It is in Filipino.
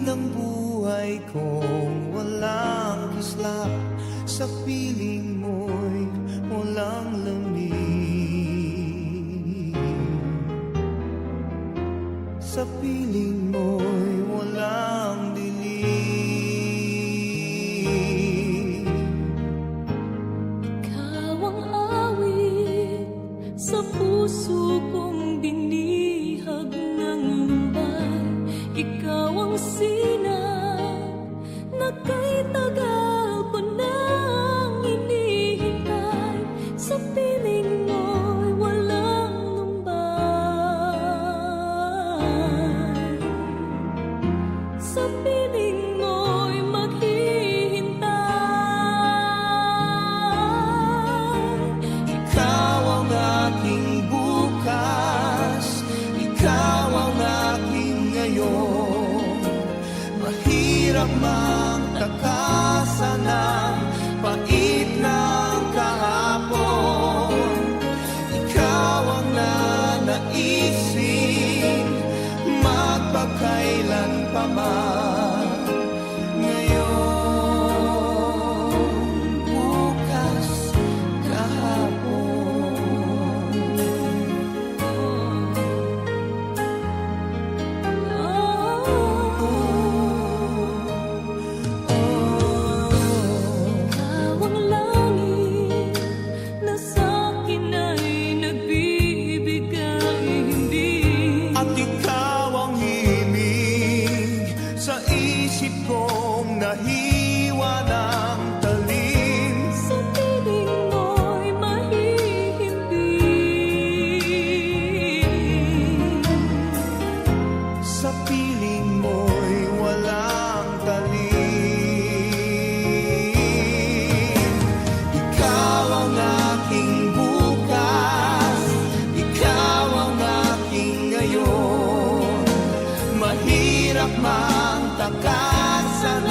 ang buhay kong walang kislap. Sa piling mo'y walang lamig. Sa piling mo'y walang dilim. Ikaw ang awit sa puso kong binihag ng lumbay. Ikaw ang sinag na kay tagal ko nang hinihintay. Sa piling mo'y walang lumbay. Sa piling mo'y maghihintay. Ikaw ang aking bukas, ikaw ang aking ngayon. Mahirap mang takasan ang pait ng kahapon. Ikaw ang nanaisin magpakailan pa man. Ngayon, bukas, kahapon. Ikaw ang langit na sa'kin ay nagbibigay hindi. At ikaw ang himig sa isip kong nahiwa ng talim. Sa piling mo'y mahihimbing. Sa piling mo'y walang talim. Ikaw ang aking bukas, ikaw ang aking ngayon. Mahirap mang takasan